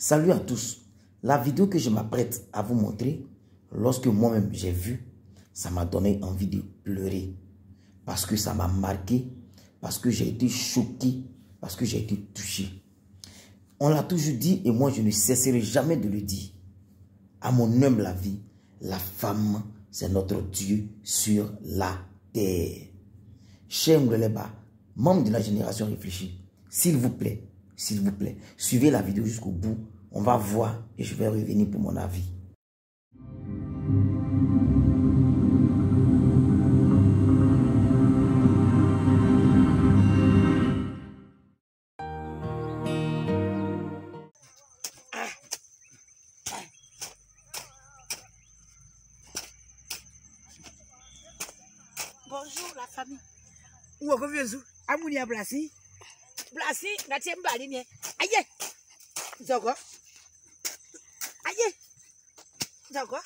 Salut à tous. La vidéo que je m'apprête à vous montrer, lorsque moi-même j'ai vu, ça m'a donné envie de pleurer. Parce que ça m'a marqué, parce que j'ai été choqué, parce que j'ai été touché. On l'a toujours dit et moi je ne cesserai jamais de le dire. À mon humble avis, la femme, c'est notre Dieu sur la terre. Chers Moureleba, membres de la génération réfléchie, s'il vous plaît, suivez la vidéo jusqu'au bout. On va voir et je vais revenir pour mon avis. Bonjour la famille. Où est-ce que Amouni a Blasi? Blasi, n'a-t-il pas dit? Aïe! Zogo? Aïe! Zogo?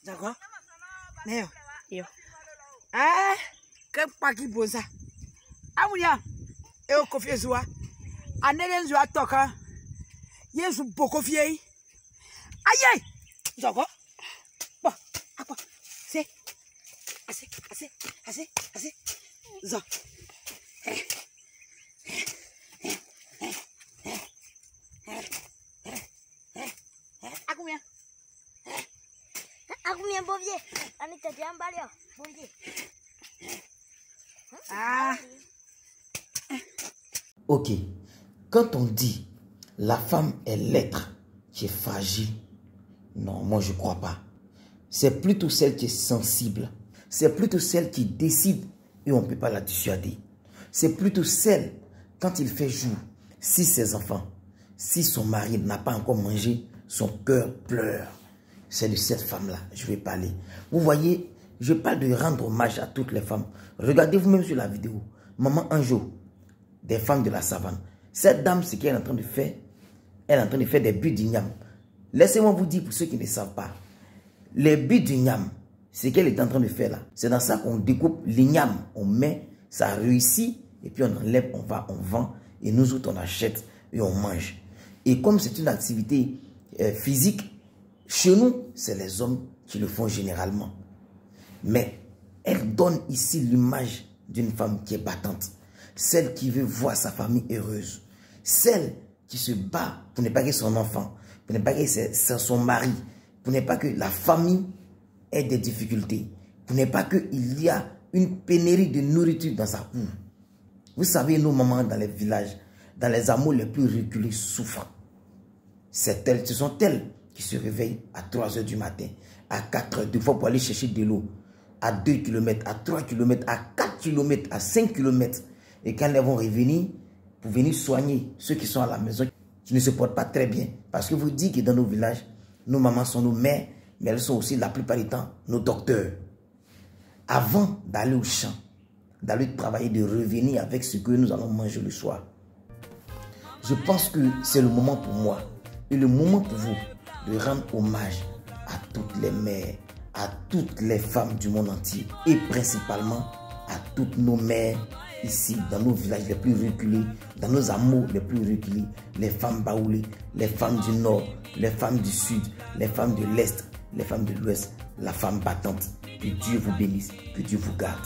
Zogo? Néo? Yo. Ah! Que pas qui pose ça? Amounia, et au coffee zoa, anelen zoa toka, yesu boko fie. Aïe! Zogo? Bon, à quoi? C'est assez. Zo. À combien? À combien, bon vieux? Anita, tu as un balai, bon vieux. Ah! Ok, quand on dit la femme est l'être qui est fragile, non, moi je ne crois pas. C'est plutôt celle qui est sensible. C'est plutôt celle qui décide et on ne peut pas la dissuader. C'est plutôt celle, quand il fait jour, si ses enfants, si son mari n'a pas encore mangé, son cœur pleure. C'est de cette femme-là, je vais parler. Vous voyez, je parle de rendre hommage à toutes les femmes. Regardez vous-même sur la vidéo. Maman Anjo, des femmes de la savane. Cette dame, ce qu'elle est en train de faire, elle est en train de faire des buts d'igname. Laissez-moi vous dire pour ceux qui ne savent pas. Les buts d'igname, ce qu'elle est en train de faire là, c'est dans ça qu'on découpe l'igname. On met, ça réussit, et puis on enlève, on va, on vend, et nous autres on achète et on mange. Et comme c'est une activité physique, chez nous, c'est les hommes qui le font généralement. Mais elle donne ici l'image d'une femme qui est battante. Celle qui veut voir sa famille heureuse. Celle qui se bat pour ne pas que son enfant, pour ne pas que son mari, pour ne pas que la famille ait des difficultés, pour ne pas qu'il y a une pénurie de nourriture dans sa cour. Vous savez, nos mamans dans les villages, dans les hameaux les plus reculés souffrent. Ce sont elles qui se réveillent à 3 h du matin, à 4 h, des fois pour aller chercher de l'eau, à 2 km, à 3 km, à 4 km, à 5 km. Et quand elles vont revenir, pour venir soigner ceux qui sont à la maison, qui ne se portent pas très bien. Parce que vous dites que dans nos villages, nos mamans sont nos mères, mais elles sont aussi la plupart du temps nos docteurs. Avant d'aller au champ, d'aller travailler, de revenir avec ce que nous allons manger le soir, je pense que c'est le moment pour moi et le moment pour vous de rendre hommage à toutes les mères, à toutes les femmes du monde entier et principalement à toutes nos mères ici, dans nos villages les plus reculés, dans nos hameaux les plus reculés, les femmes baoulées, les femmes du nord, les femmes du sud, les femmes de l'est, les femmes de l'ouest, la femme battante. Que Dieu vous bénisse, que Dieu vous garde.